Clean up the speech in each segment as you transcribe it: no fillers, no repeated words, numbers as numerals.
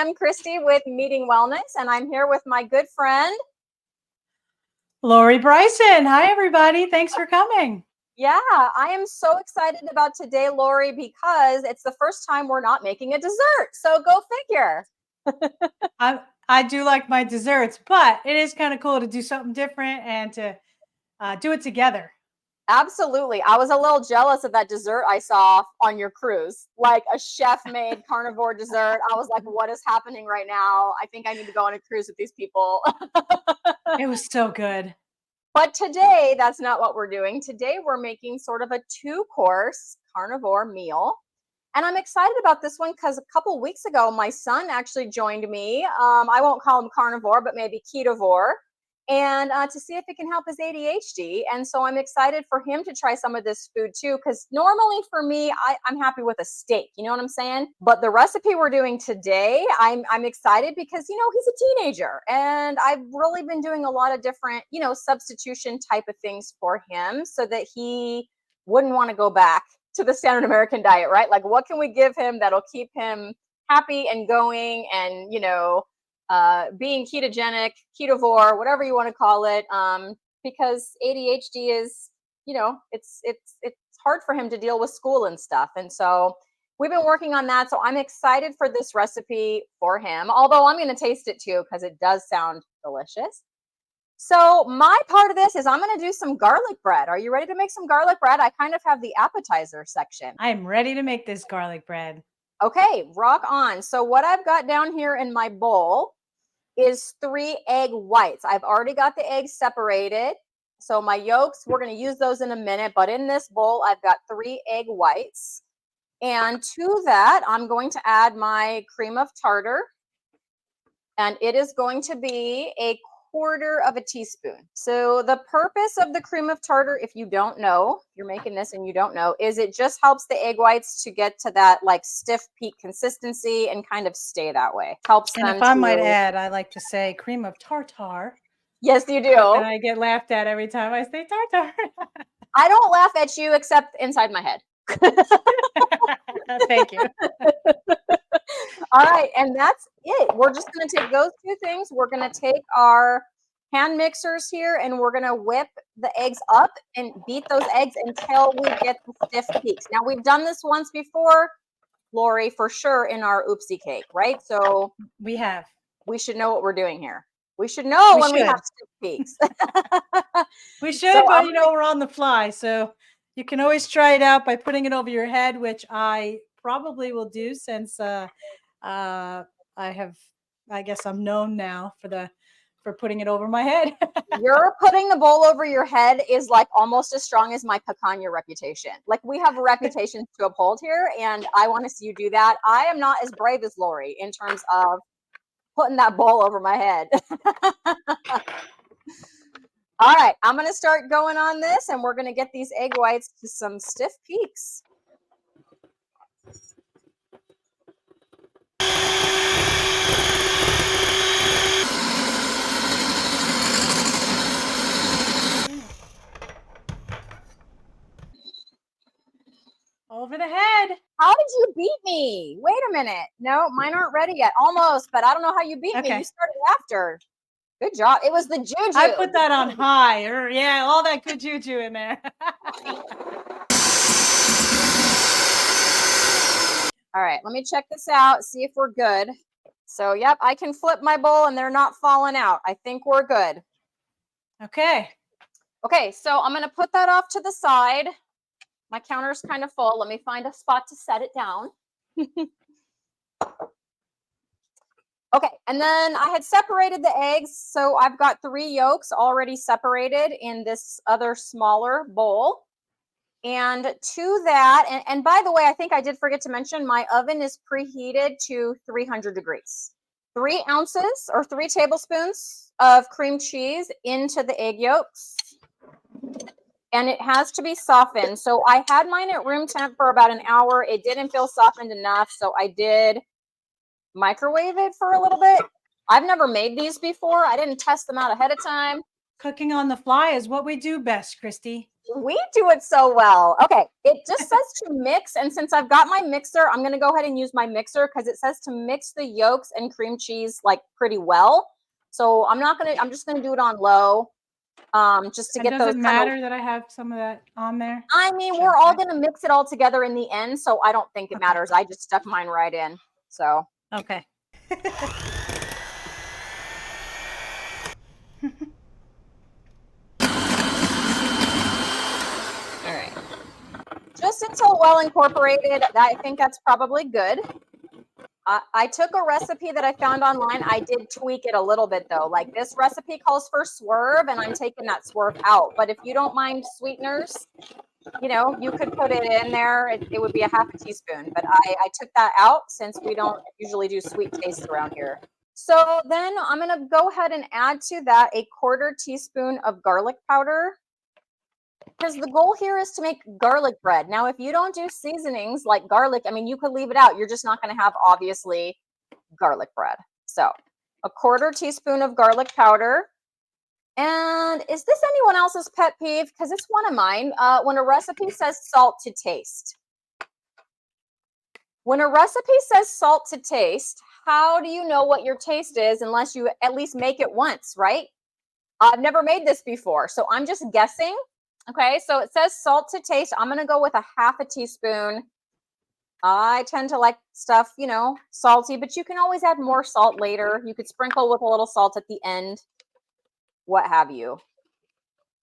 am Christy with Meeting Wellness, and I'm here with my good friend, Lori Bryson. Hi, everybody. Thanks for coming. Yeah, I am so excited about today, Lori, because it's the first time we're not making a dessert. So go figure. I do like my desserts, but it is kind of cool to do something different and to do it together. Absolutely. I was a little jealous of that dessert I saw on your cruise, like a chef-made carnivore dessert. I was like, what is happening right now? I think I need to go on a cruise with these people. It was so good. But today, that's not what we're doing. Today, we're making sort of a 2-course carnivore meal. And I'm excited about this one because a couple weeks ago, my son actually joined me. I won't call him carnivore, but maybe ketovore, and to see if it can help his ADHD. And so I'm excited for him to try some of this food too, because normally for me, I'm happy with a steak. You know what I'm saying? But the recipe we're doing today, I'm excited because, you know, he's a teenager and I've really been doing a lot of different, you know, substitution type of things for him so that he wouldn't want to go back to the standard American diet, right? Like, what can we give him that'll keep him happy and going and, you know, being ketogenic, ketovore, whatever you want to call it, because ADHD is, you know, it's hard for him to deal with school and stuff. And so we've been working on that. So I'm excited for this recipe for him, although I'm going to taste it too, because it does sound delicious. So my part of this is I'm going to do some garlic bread. Are you ready to make some garlic bread? I kind of have the appetizer section. I'm ready to make this garlic bread. Okay, rock on. So what I've got down here in my bowl is 3 egg whites. I've already got the eggs separated. So my yolks, we're going to use those in a minute. But in this bowl, I've got 3 egg whites. And to that, I'm going to add my cream of tartar. And it is going to be a 1/4 teaspoon. So the purpose of the cream of tartar, if you don't know, if you're making this and you don't know, is it just helps the egg whites to get to that like stiff peak consistency and kind of stay that way. Helps them. And if I might add, I like to say cream of tartar. Yes, you do. But then I get laughed at every time I say tartar. I don't laugh at you except inside my head. Thank you. All right, and that's it. We're just going to take those 2 things. We're going to take our hand mixers here and we're going to whip the eggs up and beat those eggs until we get the stiff peaks. Now, we've done this once before, Lori, for sure, in our oopsie cake, right? So we should know what we're doing here. We should know when we have stiff peaks. We should, so but you know, we're on the fly. So you can always try it out by putting it over your head, which I probably will do since I guess I'm known now for putting it over my head. You're putting the bowl over your head is like almost as strong as my picanha reputation. Like, we have a reputation to uphold here, and I want to see you do that. I am not as brave as Lori in terms of putting that bowl over my head. All right, I'm going to start going on this, and we're going to get these egg whites to some stiff peaks. Over the head. How did you beat me? Wait a minute. No, mine aren't ready yet. Almost, but I don't know how you beat me. You started after. Good job. It was the juju. I put that on high. Yeah, all that good juju in there. All right, let me check this out, see if we're good. So, yep, I can flip my bowl and they're not falling out. I think we're good. Okay. Okay, so I'm going to put that off to the side. My counter's kind of full. Let me find a spot to set it down. Okay, and then I had separated the eggs. So I've got 3 yolks already separated in this other smaller bowl. And to that, and by the way, I think I did forget to mention, my oven is preheated to 300 degrees. 3 ounces or 3 tablespoons of cream cheese into the egg yolks. And it has to be softened. So I had mine at room temp for about an hour. It didn't feel softened enough, so I did microwave it for a little bit. I've never made these before. I didn't test them out ahead of time. Cooking on the fly is what we do best, Christy. We do it so well. Okay, it just says to mix, and since I've got my mixer, I'm going to go ahead and use my mixer because it says to mix the yolks and cream cheese like pretty well. So I'm just going to do it on low, just to And get does those it kind of. matter that I have some of that on there? I mean, Should we're all I? going to mix it all together in the end, so I don't think it Okay. matters. I just stuck mine right in. So Okay. all right, just until well incorporated. I think that's probably good. I took a recipe that I found online. I did tweak it a little bit though. Like this recipe calls for swerve, and I'm taking that swerve out. But if you don't mind sweeteners, you could put it in there. It would be a half a teaspoon, but I took that out since we don't usually do sweet taste around here. So then I'm going to go ahead and add to that a 1/4 teaspoon of garlic powder, because the goal here is to make garlic bread. Now, if you don't do seasonings like garlic, I mean, you could leave it out. You're just not going to have, obviously, garlic bread. So a 1/4 teaspoon of garlic powder. And is this anyone else's pet peeve? Because it's one of mine. When a recipe says salt to taste. When a recipe says salt to taste, how do you know what your taste is unless you at least make it once, right? I've never made this before, so I'm just guessing. Okay, so it says salt to taste. I'm going to go with a half a teaspoon. I tend to like stuff, salty, but you can always add more salt later. You could sprinkle with a little salt at the end, what have you.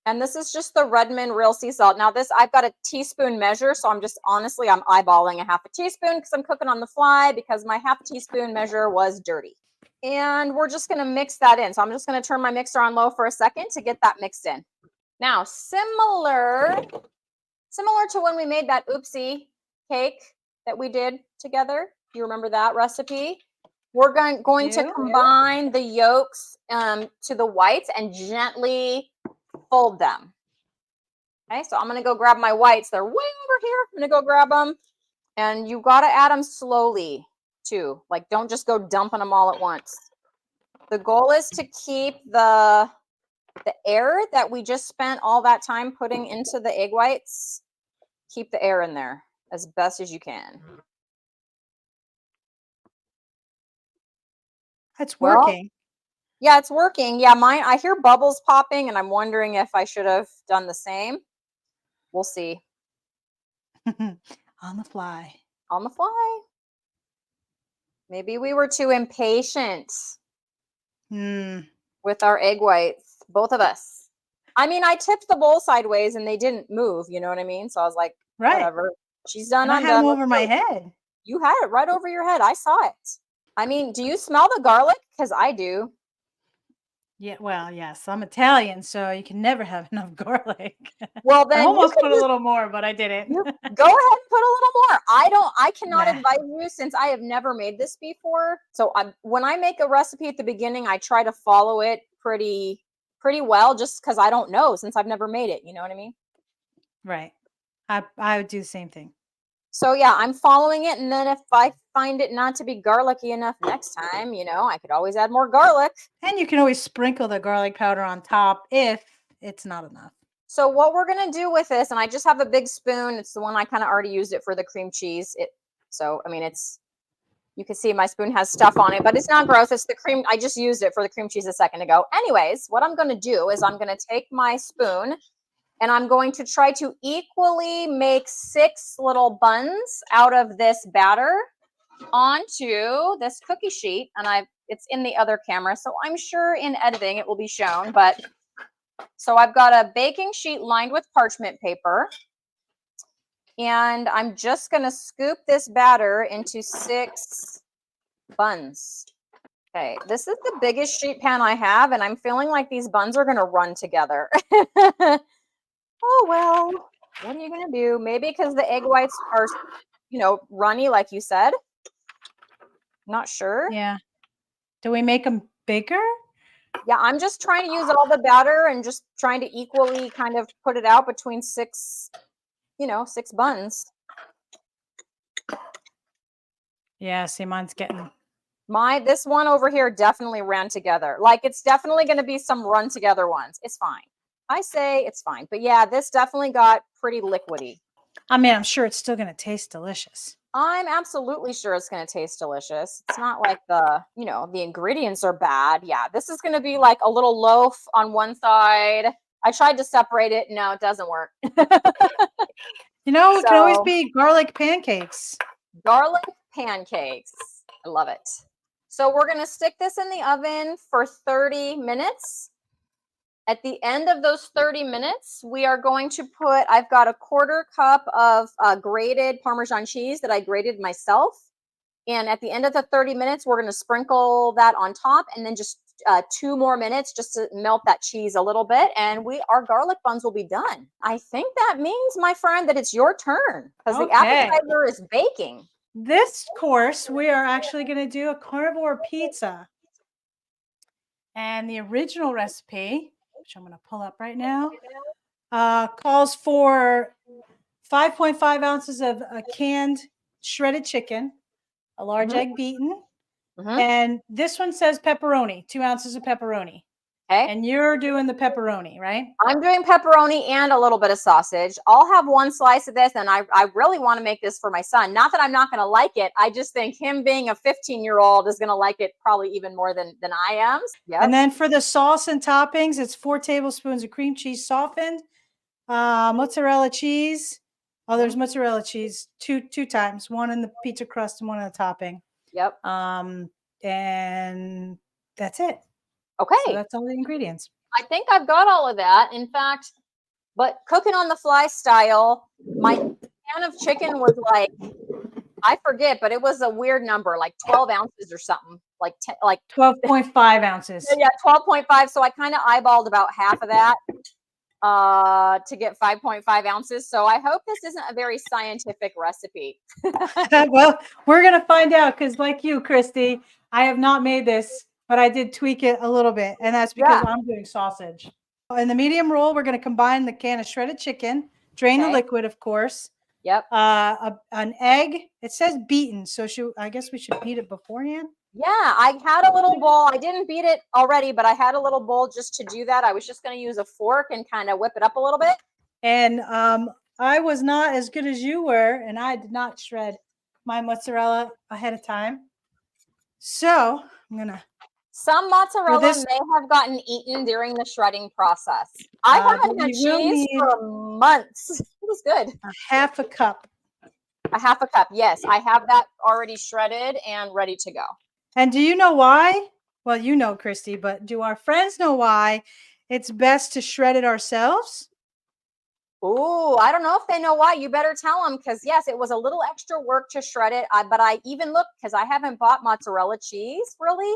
And this is just the Redmond real sea salt. Now this, I've got a teaspoon measure, so I'm eyeballing a half a teaspoon because I'm cooking on the fly because my half teaspoon measure was dirty. And we're just going to mix that in. So I'm just going to turn my mixer on low for a second to get that mixed in. Now, similar to when we made that oopsie cake that we did together. You remember that recipe? We're going to combine the yolks to the whites and gently fold them. Okay, so I'm going to go grab my whites. They're way over here. I'm going to go grab them. And you got to add them slowly too. Like, don't just go dumping them all at once. The goal is to keep the air that we just spent all that time putting into the egg whites, keep the air in there as best as you can. It's working. Yeah, it's working. Yeah, I hear bubbles popping, and I'm wondering if I should have done the same. We'll see. On the fly. On the fly. Maybe we were too impatient with our egg whites, both of us. I mean, I tipped the bowl sideways and they didn't move, you know what I mean? So I was like, whatever. She's done, I'm done. I had them over my head. You had it right over your head. I saw it. I mean, do you smell the garlic? Because I do. Yeah, well, yes, I'm Italian, so you can never have enough garlic. Well, then I almost put a little more, but I didn't. Go ahead and put a little more. I cannot advise you since I have never made this before. So when I make a recipe at the beginning, I try to follow it pretty well, just because I don't know since I've never made it. You know what I mean? Right. I would do the same thing. So yeah, I'm following it, and then if I find it not to be garlicky enough next time, I could always add more garlic. And you can always sprinkle the garlic powder on top if it's not enough. So what we're going to do with this, and I just have a big spoon. It's the one I kind of already used it for the cream cheese. You can see my spoon has stuff on it, but it's not gross. It's the cream. I just used it for the cream cheese a second ago. Anyways, what I'm going to do is I'm going to take my spoon and I'm going to try to equally make 6 little buns out of this batter onto this cookie sheet. And it's in the other camera, so I'm sure in editing it will be shown, but so I've got a baking sheet lined with parchment paper, and I'm just going to scoop this batter into 6 buns. Okay, this is the biggest sheet pan I have, and I'm feeling like these buns are going to run together. Oh, well, what are you going to do? Maybe because the egg whites are, runny, like you said. Not sure. Yeah. Do we make them bigger? Yeah, I'm just trying to use all the batter and just trying to equally kind of put it out between 6 buns. Yeah, see, mine's getting... This one over here definitely ran together. Like, it's definitely going to be some run together ones. It's fine. I say it's fine. But yeah, this definitely got pretty liquidy. I mean, I'm sure it's still going to taste delicious. I'm absolutely sure it's going to taste delicious. It's not like the ingredients are bad. Yeah, this is going to be like a little loaf on one side. I tried to separate it. No, it doesn't work. You know, it can always So, be garlic pancakes. garlic pancakes. I love it. So we're going to stick this in the oven for 30 minutes. At the end of those 30 minutes, we are going to I've got a 1/4 cup of grated Parmesan cheese that I grated myself. And at the end of the 30 minutes, we're going to sprinkle that on top, and then just 2 more minutes just to melt that cheese a little bit. And our garlic buns will be done. I think that means, my friend, that it's your turn because the appetizer is baking. This course, we are actually going to do a carnivore pizza. And the original recipe, which I'm going to pull up right now, calls for 5.5 ounces of canned shredded chicken, a large egg beaten, and this one says pepperoni, 2 ounces of pepperoni. Okay. And you're doing the pepperoni, right? I'm doing pepperoni and a little bit of sausage. I'll have one slice of this, and I really want to make this for my son. Not that I'm not going to like it. I just think him being a 15-year-old is going to like it probably even more than I am. Yep. And then for the sauce and toppings, it's 4 tablespoons of cream cheese softened, mozzarella cheese. Oh, there's mozzarella cheese two times, one in the pizza crust and one in the topping. Yep. And that's it. Okay. So that's all the ingredients. I think I've got all of that. In fact, but cooking on the fly style, my can of chicken was like, I forget, but it was a weird number, like 12 ounces or something, like 12.5 ounces. Yeah, 12.5. So I kind of eyeballed about half of that to get 5.5 ounces. So I hope this isn't a very scientific recipe. Well, we're going to find out because, like you, Christy, I have not made this, but I did tweak it a little bit, and that's because I'm doing sausage. In the medium roll, we're going to combine the can of shredded chicken, drain the liquid, of course. Yep. An egg. It says beaten, so I guess we should beat it beforehand. Yeah, I had a little bowl. I didn't beat it already, but I had a little bowl just to do that. I was just going to use a fork and kind of whip it up a little bit. And I was not as good as you were, and I did not shred my mozzarella ahead of time. So I'm going to... Some mozzarella may have gotten eaten during the shredding process. I haven't had cheese for months. It was good. A half a cup. A half a cup. Yes, I have that already shredded and ready to go. And do you know why? Well, you know, Christy, but do our friends know why it's best to shred it ourselves? Ooh, I don't know if they know why. You better tell them, because yes, it was a little extra work to shred it. But I even looked, because I haven't bought mozzarella cheese really.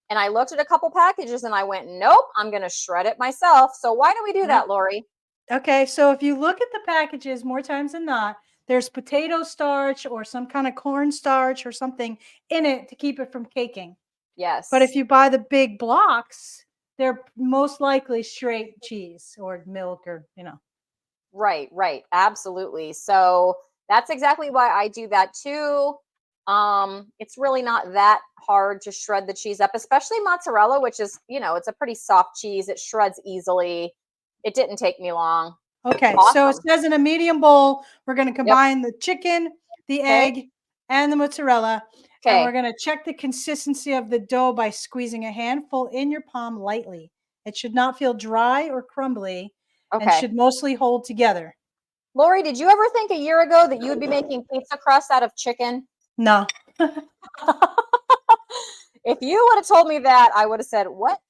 And I looked at a couple packages and I went, nope, I'm going to shred it myself. So why do we do that, Lori? Okay, so if you look at the packages more times than not, there's potato starch or some kind of corn starch or something in it to keep it from caking. Yes. But if you buy the big blocks, they're most likely straight cheese or milk or, Right. Absolutely. So that's exactly why I do that too. It's really not that hard to shred the cheese up, especially mozzarella, which is, it's a pretty soft cheese. It shreds easily. It didn't take me long. Okay, so it says in a medium bowl, we're going to combine the chicken, the egg, and the mozzarella. And we're going to check the consistency of the dough by squeezing a handful in your palm lightly. It should not feel dry or crumbly and should mostly hold together. Lori, did you ever think a year ago that you would be making pizza crust out of chicken? No. If you would have told me that, I would have said, what?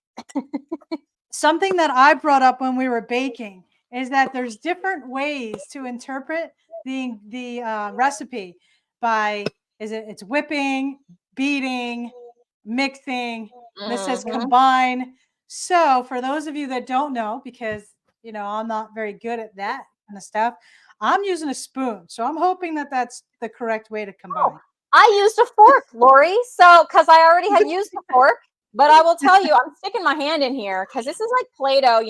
Something that I brought up when we were baking is that there's different ways to interpret the recipe by it's whipping, beating, mixing. This says combine. So for those of you that don't know, because I'm not very good at that kind of stuff, I'm using a spoon. So I'm hoping that that's the correct way to combine. Oh, I used a fork, Lori. So because I already had used the fork. But I will tell you, I'm sticking my hand in here because this is like Play-Doh,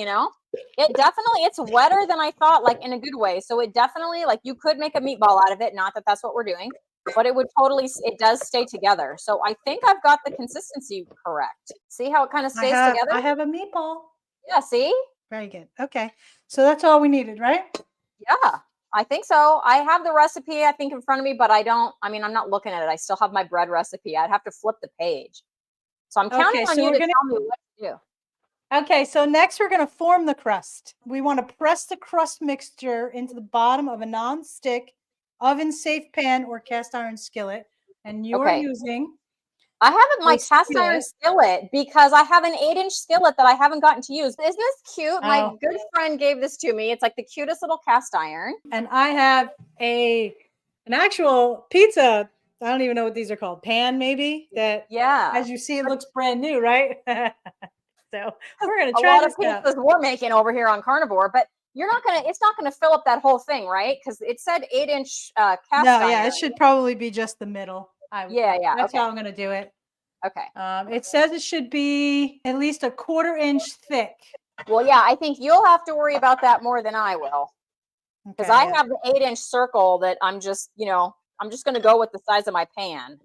it's wetter than I thought, like in a good way. So it definitely, like, you could make a meatball out of it. Not that that's what we're doing, but it does stay together. So I think I've got the consistency correct. See how it kind of stays together? I have a meatball. Yeah, see? Very good. Okay. So that's all we needed, right? Yeah, I think so. I have the recipe, I think, in front of me, but I mean, I'm not looking at it. I still have my bread recipe. I'd have to flip the page. So I'm counting Okay. on So you we're to going to, tell me what to do. okay. So next we're going to form the crust. We want to press the crust mixture into the bottom of a non-stick oven safe pan or cast iron skillet. And you are Okay. using I have my a cast iron skillet. skillet because I have an 8-inch skillet that I haven't gotten to use. Isn't this cute? My Oh, good friend gave this to me. It's like the cutest little cast iron. and I have an actual pizza. I don't even know what these are called. Pan, maybe, that Yeah. as you see, it looks brand new, right? So we're gonna A try lot of this out. pizzas we're making over here on Carnivore, but it's not gonna fill up that whole thing, right? Because it said 8-inch cast No, yeah, iron. it should probably be just the middle. I would Yeah, think. yeah. That's Okay. how I'm gonna do it. Okay. It says it should be at least a 1/4 inch thick. Well, yeah, I think you'll have to worry about that more than I will. Because Okay, I yeah. have the 8-inch circle that I'm just gonna go with the size of my pan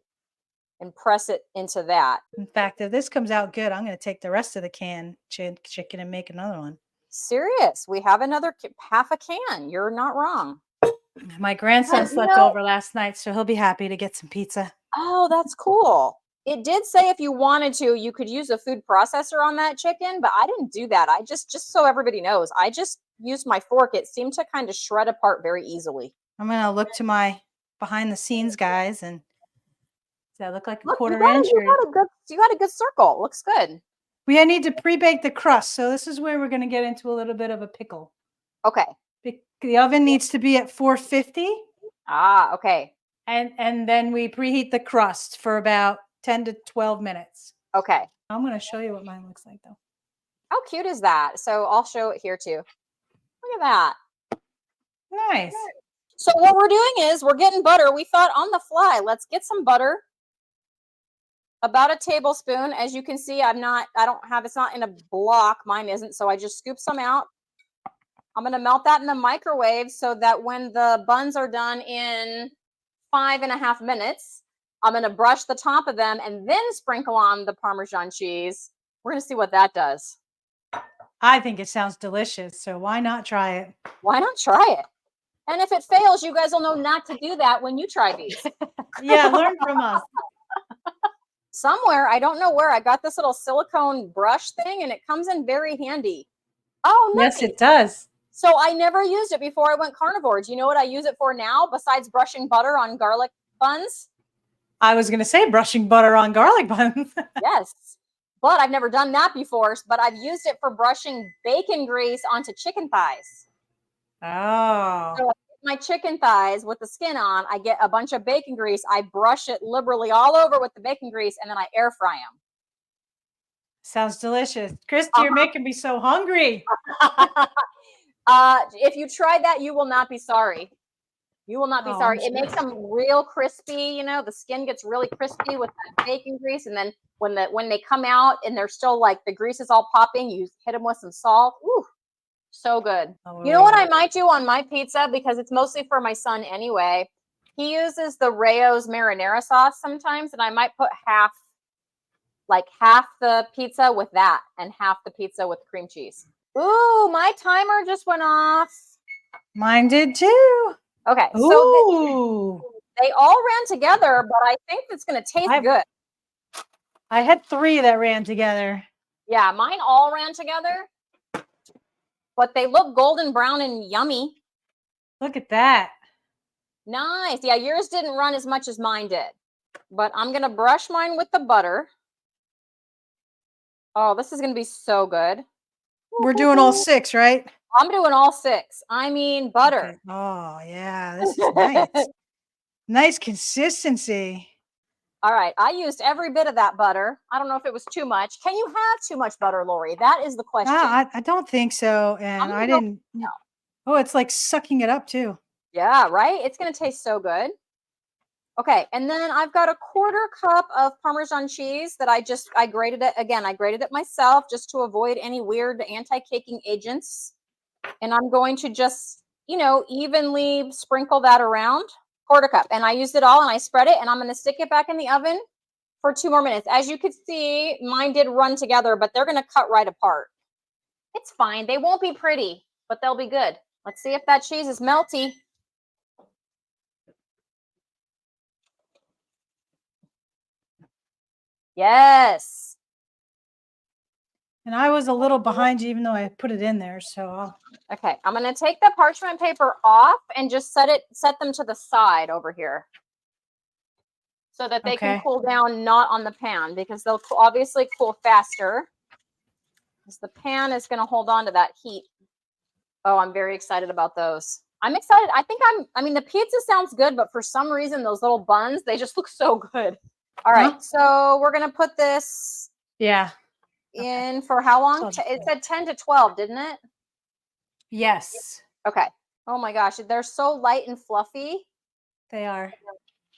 and press it into that. In fact, if this comes out good, I'm gonna take the rest of the can chicken and make another one. Serious. We have another half a can. You're not wrong. My grandson And, slept over last night, so he'll be happy to get some pizza. oh, that's cool. It did say if you wanted to, you could use a food processor on that chicken, but I didn't do that. I just so everybody knows, I just used my fork. It seemed to kind of shred apart very easily. I'm gonna look to my behind the scenes guys and does that look like a Look, quarter inch or you got a good circle. Looks good. we need to pre-bake the crust. So this is where we're gonna get into a little bit of a pickle. Okay. The oven needs to be at 450 Ah, okay. and then we preheat the crust for about 10 to 12 minutes. Okay. I'm gonna show you what mine looks like though. How cute is that? So I'll show it here too. Look at that. Nice. So what we're doing is we're getting butter. We thought on the fly, let's get some butter. About a tablespoon. As you can see, it's not in a block. Mine isn't. So I just scoop some out. I'm going to melt that in the microwave so that when the buns are done in 5.5 minutes, I'm going to brush the top of them and then sprinkle on the Parmesan cheese. We're going to see what that does. I think it sounds delicious. So why not try it? Why not try it? And if it fails, you guys will know not to do that when you try these. Yeah, learn from us. Somewhere, I don't know where, I got this little silicone brush thing and it comes in very handy. Oh, nice. Yes, it does. So I never used it before I went carnivore. Do you know what I use it for now besides brushing butter on garlic buns? I was going to say brushing butter on garlic buns. Yes. But I've never done that before. But I've used it for brushing bacon grease onto chicken thighs. Oh. So my chicken thighs with the skin on, I get a bunch of bacon grease. I brush it liberally all over with the bacon grease and then I air fry them. Sounds delicious. Christy, you're making me so hungry. If you try that, you will not be sorry. You will not be sorry. It makes them real crispy. The skin gets really crispy with that bacon grease. And then when they come out and they're still like the grease is all popping, you hit them with some salt. Ooh, so good. Oh, you know what I might do on my pizza, because it's mostly for my son anyway. He uses the Rayo's marinara sauce sometimes, and I might put half the pizza with that and half the pizza with cream cheese. Ooh, my timer just went off. Mine did too. Okay, so they all ran together, but I think it's going to taste good. I had 3 that ran together. Yeah, mine all ran together, but they look golden brown and yummy. Look at that. Nice. Yeah, yours didn't run as much as mine did, but I'm going to brush mine with the butter. Oh, this is going to be so good. We're doing all 6, right? I'm doing all 6. I mean, butter. Okay. Oh, yeah. This is nice. Nice consistency. All right. I used every bit of that butter. I don't know if it was too much. Can you have too much butter, Lori? That is the question. I don't think so. And I didn't. Oh, it's like sucking it up too. Yeah, right? It's going to taste so good. Okay. And then I've got a 1/4 cup of Parmesan cheese that I grated it. Again, I grated it myself just to avoid any weird anti-caking agents. And I'm going to just, evenly sprinkle that around. 1/4 cup. And I used it all and I spread it and I'm going to stick it back in the oven for 2 more minutes. As you can see, mine did run together, but they're going to cut right apart. It's fine. They won't be pretty, but they'll be good. Let's see if that cheese is melty. Yes. And I was a little behind you, even though I put it in there. So Okay, I'm going to take the parchment paper off and just set them to the side over here so that they can cool down, not on the pan, because they'll obviously cool faster because the pan is going to hold on to that heat. Oh, I'm very excited about those. I'm excited. I mean, the pizza sounds good, but for some reason, those little buns, they just look so good. All right, so we're going to put this in for how long? It said 10 to 12, didn't it? Yes. Okay. Oh my gosh, they're so light and fluffy. They are.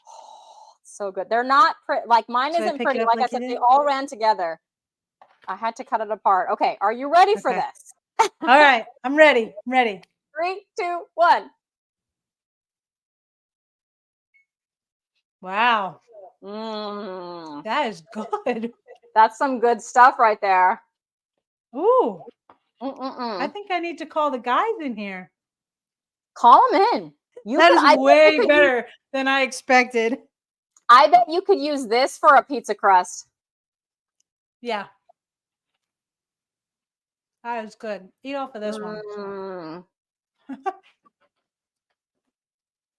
Oh, so good. They're not like mine isn't pretty. Like I said, they all ran together. I had to cut it apart. Okay, are you ready for this? All right, I'm ready. I'm ready. 3, 2, 1. Wow. That is good. That's some good stuff right there. Ooh. I think I need to call the guys in here. Call them in. That is way better than I expected. I bet you could use this for a pizza crust. Yeah. That is good. Eat off of this one.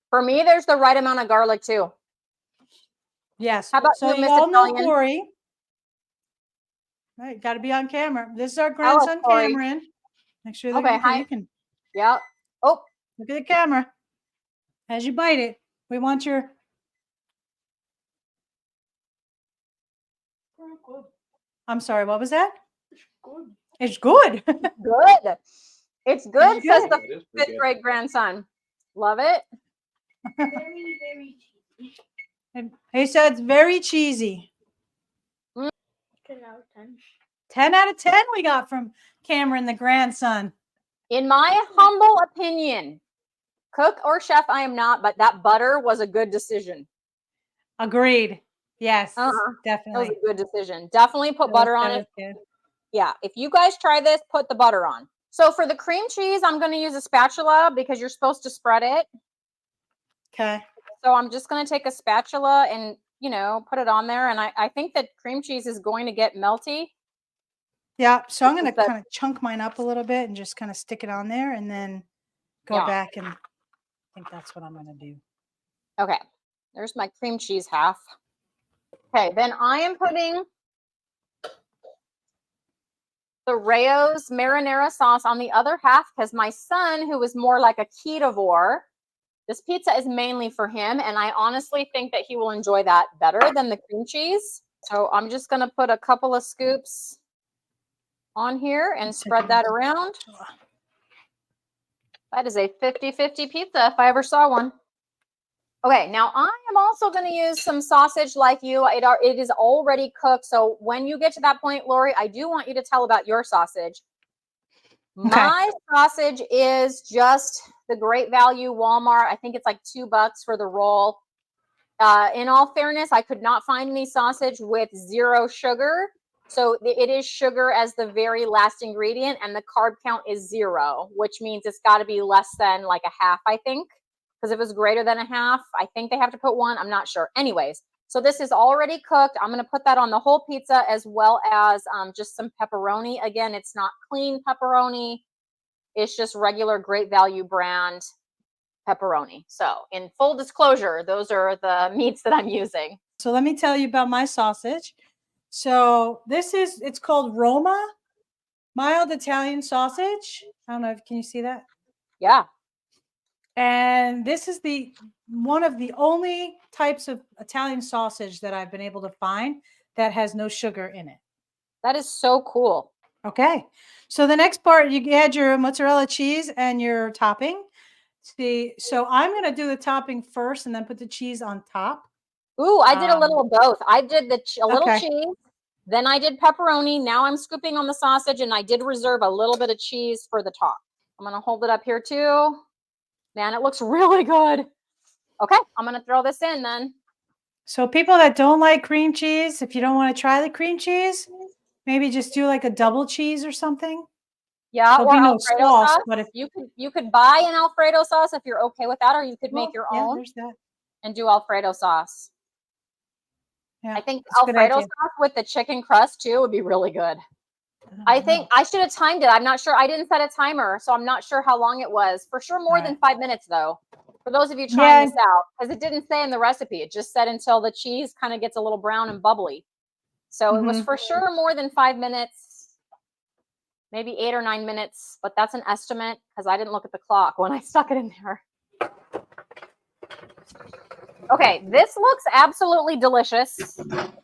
For me, there's the right amount of garlic too. Yes. How about so you all know Corey. Right, got to be on camera. This is our grandson, Cameron. Make sure that you can. Yep. Oh, look at the camera. As you bite it, we want your. I'm sorry. What was that? It's good. It's good. Good. It's good, says the 5th grade grandson. Love it. Very, very cheesy. And he said it's very cheesy. 10 out of 10. 10 out of 10 we got from Cameron, the grandson. In my humble opinion, cook or chef I am not, but that butter was a good decision. Agreed. Yes, definitely. That was a good decision. Definitely put butter on it. Good. Yeah, if you guys try this, put the butter on. So for the cream cheese, I'm going to use a spatula because you're supposed to spread it. Okay. So I'm just going to take a spatula and, put it on there. And I think that cream cheese is going to get melty. Yeah, so I'm going to kind of chunk mine up a little bit and just kind of stick it on there and then go back, and I think that's what I'm going to do. Okay, there's my cream cheese half. Okay, then I am putting the Rayo's marinara sauce on the other half because my son, who is more like a ketovore, this pizza is mainly for him, and I honestly think that he will enjoy that better than the cream cheese. So I'm just going to put a couple of scoops on here and spread that around. That is a 50-50 pizza if I ever saw one. Okay, now I am also going to use some sausage like you. It is already cooked. So when you get to that point, Lori, I do want you to tell about your sausage. Okay. My sausage is just the Great Value Walmart. I think it's like $2 for the roll. In all fairness, I could not find any sausage with 0 sugar. So it is sugar as the very last ingredient, and the carb count is 0, which means it's got to be less than like a half, I think. Because if it's greater than a half, I think they have to put 1. I'm not sure. Anyways, so this is already cooked. I'm going to put that on the whole pizza as well as just some pepperoni. Again, it's not clean pepperoni. It's just regular Great Value brand pepperoni. So in full disclosure, those are the meats that I'm using. So let me tell you about my sausage. So it's called Roma, mild Italian sausage. I don't know can you see that? Yeah. And this is one of the only types of Italian sausage that I've been able to find that has no sugar in it. That is so cool. Okay. So the next part, you add your mozzarella cheese and your topping. So I'm going to do the topping first and then put the cheese on top. Ooh, I did a little of both. I did a little cheese, then I did pepperoni. Now I'm scooping on the sausage, and I did reserve a little bit of cheese for the top. I'm going to hold it up here too. Man, it looks really good. Okay, I'm going to throw this in then. So people that don't like cream cheese, if you don't want to try the cream cheese, maybe just do like a double cheese or something. Yeah, There'll or be no Alfredo sauce, sauce. but if You could buy an Alfredo sauce if you're okay with that, or you could make your yeah, own there's that. and do Alfredo sauce. Yeah, I think that's a good Alfredo idea. sauce with the chicken crust too would be really good. I think I should have timed it. I'm not sure. I didn't set a timer, so I'm not sure how long it was. For sure, more than 5 minutes though. For those of you trying Yeah. this out, because it didn't say in the recipe, it just said until the cheese kind of gets a little brown and bubbly. So it was for sure more than 5 minutes, maybe 8 or 9 minutes, but that's an estimate because I didn't look at the clock when I stuck it in there. Okay, this looks absolutely delicious.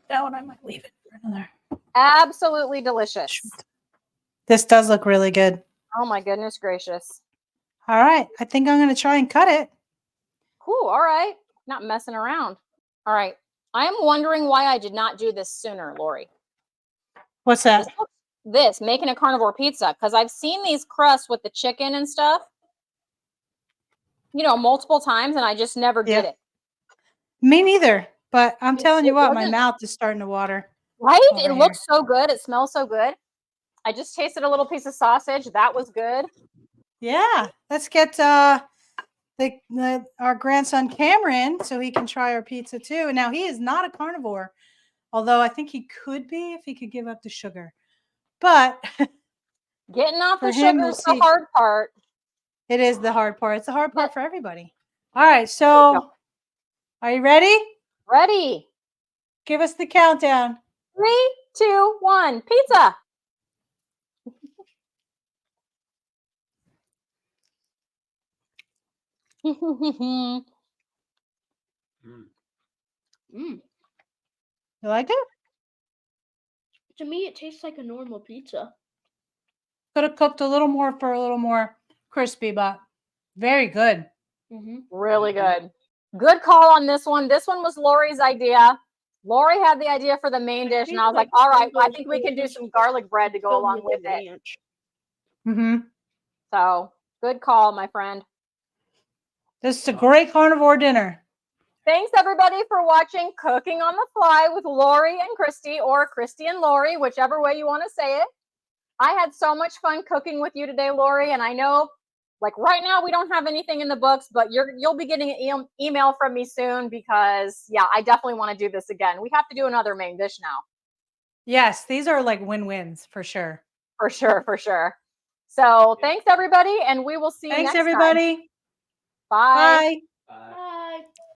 That one I might leave it for another. Absolutely delicious. This does look really good. Oh my goodness gracious. All right, I think I'm going to try and cut it. Cool, all right. Not messing around. All right. I am wondering why I did not do this sooner, Lori. What's that? This making a carnivore pizza, because I've seen these crusts with the chicken and stuff, you know, multiple times, and I just never did it. Me neither. But I'm telling you what, my mouth is starting to water. Right? It looks so good. It smells so good. I just tasted a little piece of sausage. That was good. Yeah. Let's get our grandson Cameron so he can try our pizza too. And now he is not a carnivore, although I think he could be if he could give up the sugar. But getting off the sugar is the hard part. It is the hard part. It's the hard part for everybody. All right. So are you ready? Ready. Give us the countdown. 3, 2, 1. Pizza. You like it? To me, it tastes like a normal pizza. Could have cooked a little more for a little more crispy, but very good. Really good. Good call on this one. This one was Lori's idea. Lori had the idea for the main dish, and I was like, all right, well, I think we can do some garlic bread to go along with it. So good call, my friend. This is a great carnivore dinner. Thanks, everybody, for watching Cooking on the Fly with Lori and Christy, or Christy and Lori, whichever way you want to say it. I had so much fun cooking with you today, Lori, and I know, like right now, we don't have anything in the books, but you'll be getting an email from me soon because, yeah, I definitely want to do this again. We have to do another main dish now. Yes, these are like win-wins for sure. For sure, for sure. So thanks, everybody, and we will see you next time. Thanks, everybody. Bye. Bye.